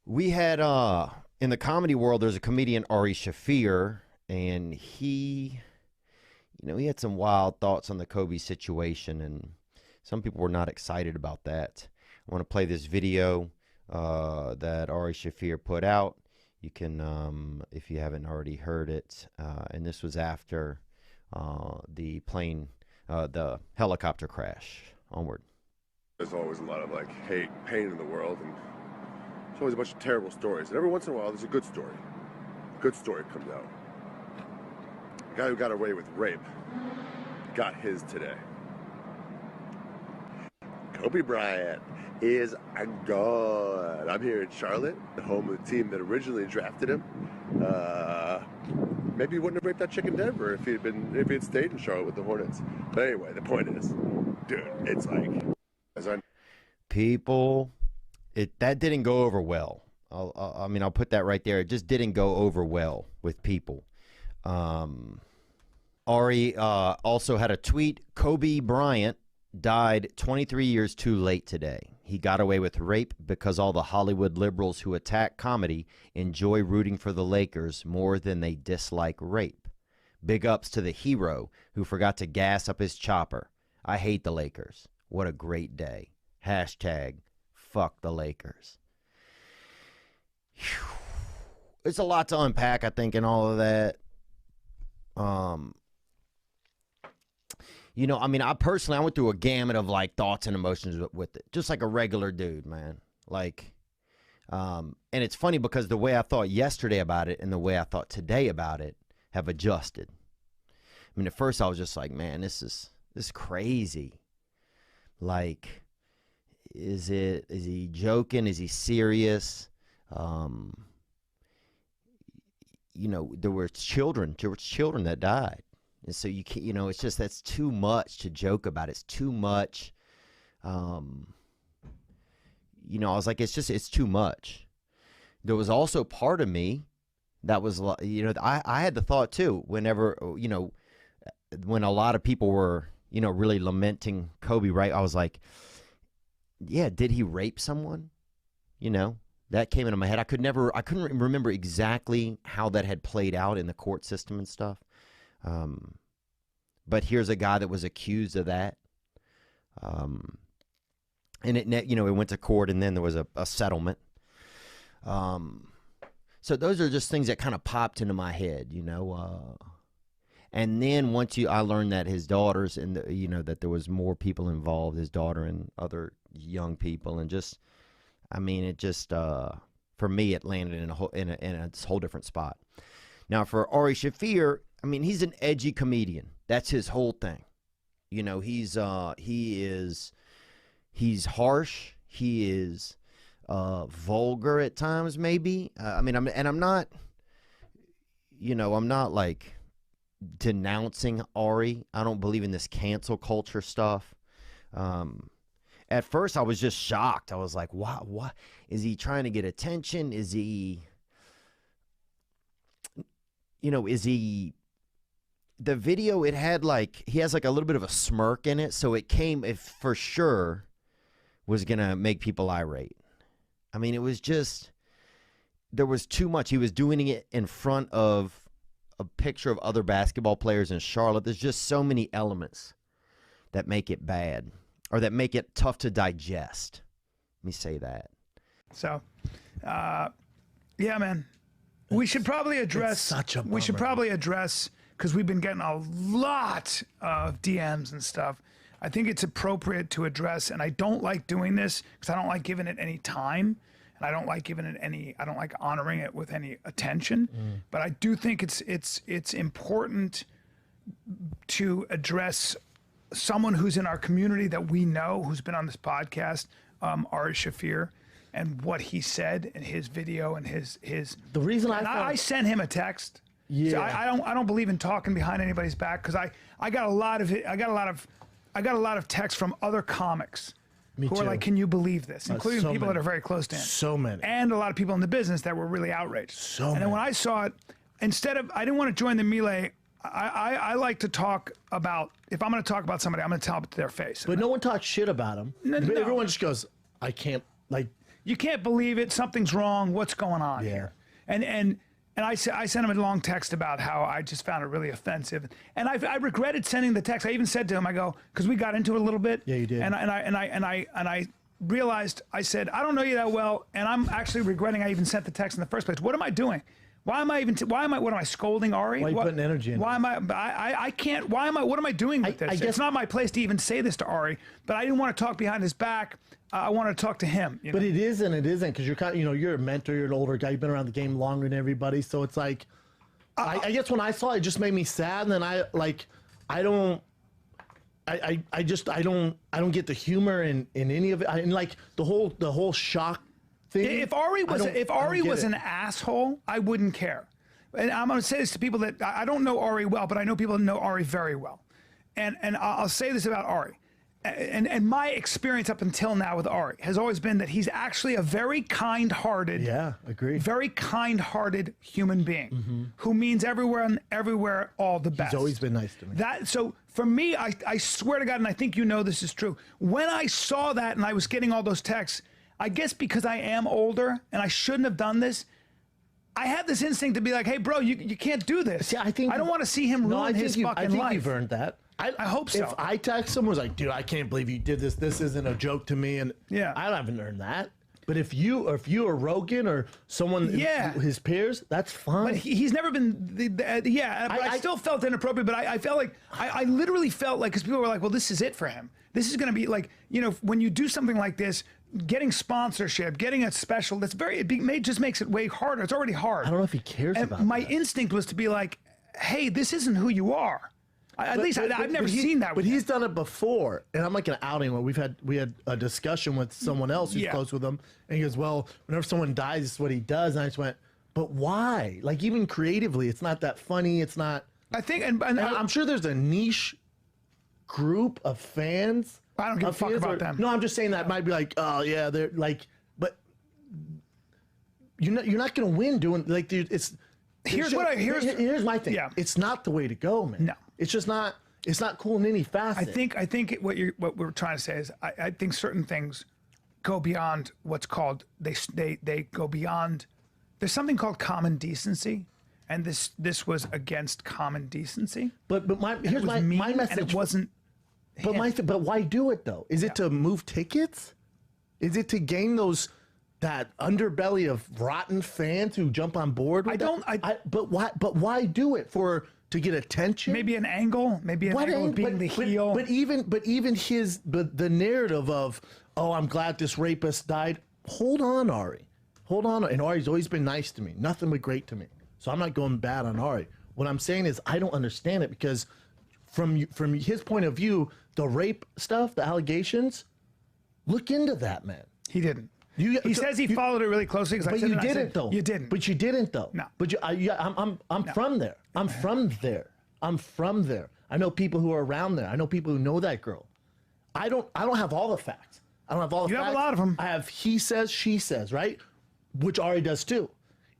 We had in the comedy world, there's a comedian, Ari Shaffir, and he had some wild thoughts on the Kobe situation, and some people were not excited about that. I want to play this video that Ari Shaffir put out. You can, if you haven't already heard it, and this was after the helicopter crash. Onward. There's always a lot of like hate, pain in the world, and there's always a bunch of terrible stories. And every once in a while, there's a good story. A good story comes out. A guy who got away with rape got his today. Kobe Bryant is a god. I'm here in Charlotte, the home of the team that originally drafted him. Maybe he wouldn't have raped that chick in Denver if he had stayed in Charlotte with the Hornets. But anyway, the point is, dude, it's like, people, that didn't go over well. I'll put that right there. It just didn't go over well with people. Ari also had a tweet. Kobe Bryant died 23 years too late today. He got away with rape because all the Hollywood liberals who attack comedy enjoy rooting for the Lakers more than they dislike rape. Big ups to the hero who forgot to gas up his chopper. I hate the Lakers. What a great day. Hashtag fuck the Lakers. Whew. It's a lot to unpack, I think, in all of that. I personally, I went through a gamut of like thoughts and emotions with it, just like a regular dude, man. Like, and it's funny because the way I thought yesterday about it and the way I thought today about it have adjusted. I mean, at first I was just like, man, this is crazy. Like, is he joking? Is he serious? There were children that died. And so you can't, it's just, that's too much to joke about. It's too much. I was like, it's too much. There was also part of me that was, I had the thought too, whenever, when a lot of people were, really lamenting Kobe, right? I was like, yeah, did he rape someone? That came into my head. I couldn't remember exactly how that had played out in the court system and stuff. But here's a guy that was accused of that. And it went to court, and then there was a settlement. So those are just things that kind of popped into my head, and then once I learned that his daughters and that there was more people involved, his daughter and other young people, and just, for me, it landed in a whole different spot. Now for Ari Shaffir, he's an edgy comedian. That's his whole thing. He's harsh. He is vulgar at times, maybe. I'm not like denouncing Ari. I don't believe in this cancel culture stuff. At first I was just shocked. I was like, wow, what is he trying to get attention? Is he, the video, it had he has a little bit of a smirk in it. So it for sure was going to make people irate. It was just, there was too much. He was doing it in front of a picture of other basketball players in Charlotte. There's just so many elements that make it bad, or that make it tough to digest. Let me say that. So, yeah, man. We should probably address, because we've been getting a lot of DMs and stuff. I think it's appropriate to address, and I don't like doing this because I don't like giving it any time, and I don't like honoring it with any attention. But I do think it's important to address someone who's in our community that we know, who's been on this podcast, Ari Shaffir, and what he said in his video and his. The reason I sent him a text. Yeah. So I don't believe in talking behind anybody's back, because I got a lot of texts from other comics who are like, "Can you believe this?" Including people that are very close to him. So many. And a lot of people in the business that were really outraged. And then when I saw it, I didn't want to join the melee. I like to talk about, if I'm going to talk about somebody, I'm going to tell it to their face. But no one talks shit about him. No. Everyone just goes, I can't, you can't believe it. Something's wrong. What's going on here? And I sent him a long text about how I just found it really offensive, and I regretted sending the text. I even said to him, I go, because we got into it a little bit. Yeah, you did. And I realized, I said, I don't know you that well, and I'm actually regretting I even sent the text in the first place. What am I doing? Why am I even? What am I scolding Ari? Why are you putting energy in? Why am I can't. Why am I? What am I doing with this? It's not my place to even say this to Ari. But I didn't want to talk behind his back. I wanted to talk to him. You know? But it isn't because you're kind of, you're a mentor. You're an older guy. You've been around the game longer than everybody. So it's like, I guess when I saw it, it just made me sad. And then I don't get the humor in any of it. And like the whole shock thing. If Ari was an asshole, I wouldn't care. And I'm going to say this to people that I don't know Ari well, but I know people that know Ari very well. And I'll say this about Ari. And my experience up until now with Ari has always been that he's actually a very kind-hearted, very kind-hearted human being who means everywhere all the best. He's always been nice to me. So for me, I swear to God, and I think you know this is true, when I saw that and I was getting all those texts, I guess because I am older and I shouldn't have done this, I had this instinct to be like, hey, bro, you can't do this. See, I don't want to see him ruin his fucking life. I think you've earned that. I hope so. If I text someone who's like, dude, I can't believe you did this. This isn't a joke to me. And I haven't earned that. But if you or Rogan or someone, his peers, that's fine. But he's never been, I still felt inappropriate, but I felt like, I literally felt like, because people were like, well, this is it for him. This is going to be like, when you do something like this, getting sponsorship, getting a special, just makes it way harder. It's already hard. I don't know if he cares about that. My instinct was to be like, hey, this isn't who you are. I've never seen that. But he's done it before, and I'm not going to out anyone. We had a discussion with someone else who's close with him, and he goes, "Well, whenever someone dies, it's what he does." And I just went, "But why? Like even creatively, it's not that funny. It's not." I think, and I'm sure there's a niche group of fans. I don't give a fuck about them. No, I'm just saying that might be like, oh yeah, they're like, but you're not going to win doing like, dude. Here's my thing. Yeah. It's not the way to go, man. No. It's just not. It's not cool in any facet. I think what we're trying to say is I think certain things go beyond what's called they go beyond. There's something called common decency, and this was against common decency. But here's my message. And it wasn't. But why do it though? Is it to move tickets? Is it to gain that underbelly of rotten fans who jump on board with but why do it? To get attention? Maybe an angle, of being the heel. But even the narrative of, oh, I'm glad this rapist died. Hold on, Ari. Hold on. And Ari's always been nice to me. Nothing but great to me. So I'm not going bad on Ari. What I'm saying is I don't understand it because from his point of view, the rape stuff, the allegations, look into that, man. He didn't. He says he followed it really closely. But you didn't, though. You didn't. But you didn't, though. No. But I'm from there. I'm from there. I'm from there. I know people who are around there. I know people who know that girl. I don't have all the facts. I don't have all the facts. You have a lot of them. I have he says, she says, right? Which Ari does too.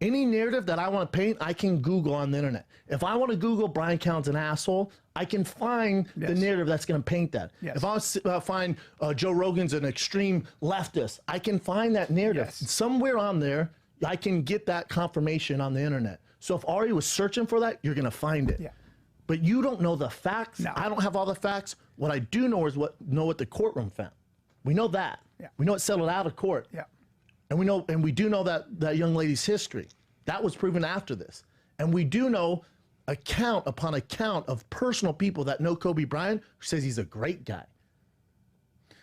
Any narrative that I want to paint, I can Google on the internet. If I want to Google Bryan Callen's an asshole, I can find the narrative that's going to paint that. Yes. If I want to find Joe Rogan's an extreme leftist, I can find that narrative. Yes. Somewhere on there, I can get that confirmation on the internet. So if Ari was searching for that, you're going to find it. Yeah. But you don't know the facts. No. I don't have all the facts. What I do know is what the courtroom found. We know that. Yeah. We know it settled out of court. Yeah. And we do know that young lady's history. That was proven after this. And we do know account upon account of personal people that know Kobe Bryant who says he's a great guy.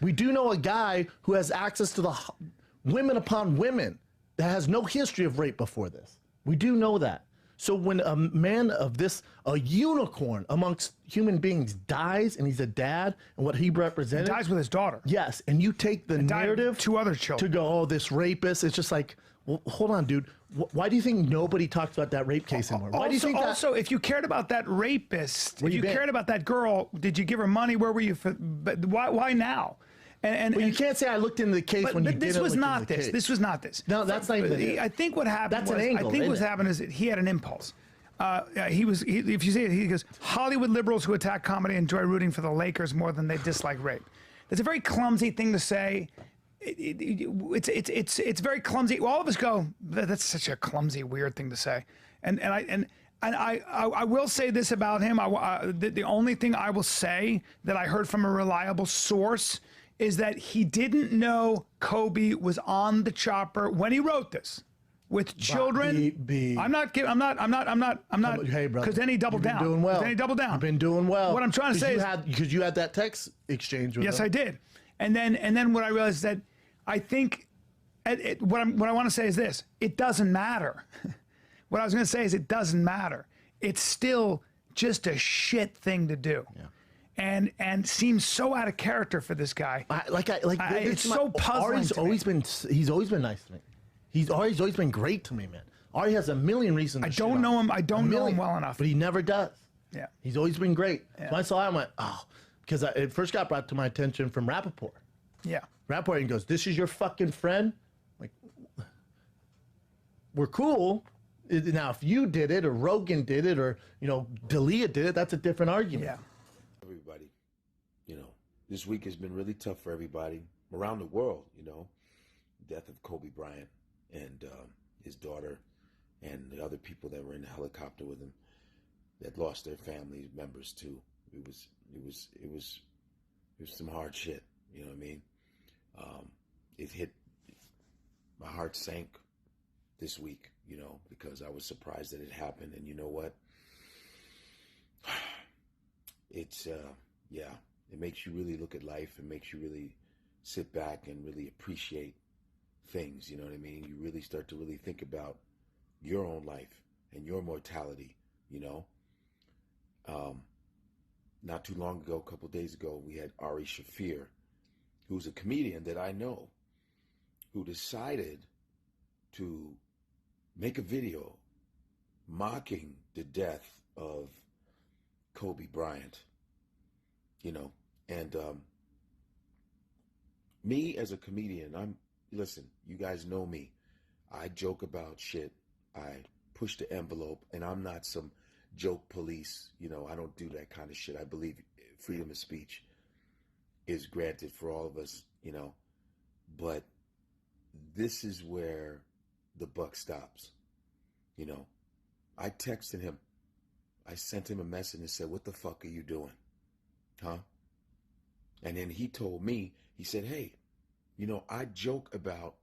We do know a guy who has access to the women upon women that has no history of rape before this. We do know that. So when a man of this, a unicorn amongst human beings dies and he's a dad and what he represented. He dies with his daughter. Yes. And you take the narrative. Two other children. To go, oh, this rapist. It's just like, well, hold on, dude. Why do you think nobody talks about that rape case anymore? Why do you think that? Also, if you cared about that rapist, if you cared about that girl, did you give her money? Where were you? But why now? Well, you can't say I looked into the case when you didn't look into the case. This was not this. No, that's not even it. I think what happened was, I think what's happened is he had an impulse. If you see it, he goes, Hollywood liberals who attack comedy enjoy rooting for the Lakers more than they dislike rape. That's a very clumsy thing to say. it's very clumsy. All of us go, that's such a clumsy, weird thing to say. And I will say this about him. The only thing I will say that I heard from a reliable source is that he didn't know Kobe was on the chopper when he wrote this with children. I'm not. Hey, brother, because then he doubled down. Doing well. Then he doubled down. You've been doing well. What I'm trying to say is because you had that text exchange with yes, him. I did. And then what I realized is that I think what I want to say is this: it doesn't matter. What I was going to say is it doesn't matter. It's still just a shit thing to do. Yeah. And seems so out of character for this guy. It's so puzzling. He's always been nice to me. Ari's always been great to me, man. Ari has a million reasons. I don't know him. I don't know him well enough, but he never does. Yeah, he's always been great. Yeah. When I saw him, I went, oh, because it first got brought to my attention from Rappaport. Yeah, Rappaport, and he goes, "This is your fucking friend." Like, we're cool. Now, if you did it, or Rogan did it, or D'Elia did it, that's a different argument. Yeah. Everybody, this week has been really tough for everybody around the world. Death of Kobe Bryant and his daughter, and the other people that were in the helicopter with him that lost their family members too. It was some hard shit. You know what I mean? It hit. My heart sank this week. Because I was surprised that it happened. And you know what? It's, it makes you really look at life. It makes you really sit back and really appreciate things. You know what I mean? You really start to really think about your own life and your mortality, Not too long ago, a couple of days ago, we had Ari Shaffir, who's a comedian that I know, who decided to make a video mocking the death of Kobe Bryant, and me as a comedian, listen, you guys know me. I joke about shit. I push the envelope, and I'm not some joke police. I don't do that kind of shit. I believe freedom of speech is granted for all of us, but this is where the buck stops. I texted him. I sent him a message and said, "What the fuck are you doing? Huh?" And then he told me, he said, "Hey, I joke about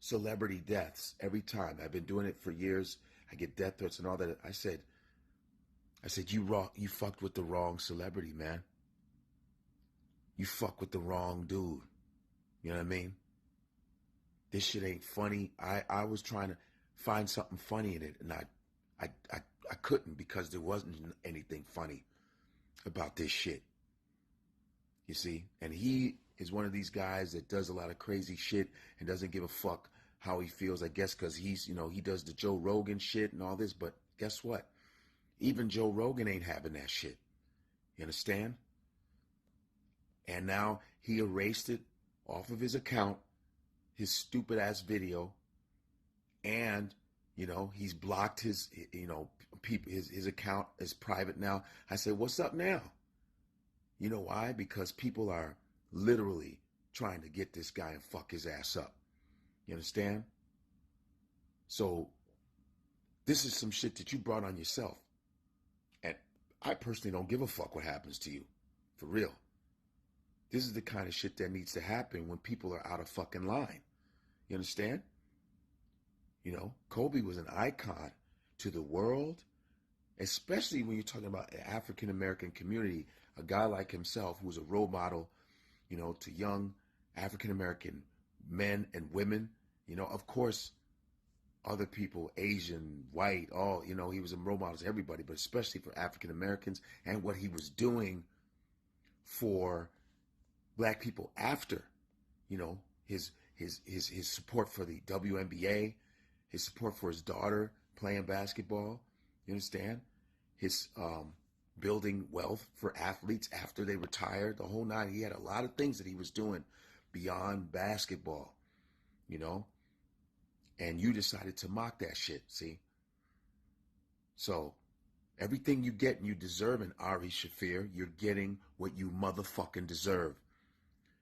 celebrity deaths every time. I've been doing it for years. I get death threats and all that." I said, you fucked with the wrong celebrity, man. You fuck with the wrong dude. You know what I mean? This shit ain't funny. I was trying to find something funny in it, and I couldn't, because there wasn't anything funny about this shit. You see? And he is one of these guys that does a lot of crazy shit and doesn't give a fuck how he feels, I guess, because he's, he does the Joe Rogan shit and all this, but guess what? Even Joe Rogan ain't having that shit. You understand? And now he erased it off of his account, his stupid ass video, and he's blocked his people, his account is private now. I said, what's up now? You know why? Because people are literally trying to get this guy and fuck his ass up. You understand? So this is some shit that you brought on yourself. And I personally don't give a fuck what happens to you. For real. This is the kind of shit that needs to happen when people are out of fucking line. You understand? Kobe was an icon to the world, especially when you're talking about the African-American community, a guy like himself who was a role model, to young African-American men and women. Of course, other people, Asian, white, all, he was a role model to everybody, but especially for African-Americans, and what he was doing for black people after, his support for the WNBA, his support for his daughter playing basketball, you understand? His building wealth for athletes after they retired, the whole nine. He had a lot of things that he was doing beyond basketball, and you decided to mock that shit, see? So everything you get and you deserve in Ari Shaffir, you're getting what you motherfucking deserve.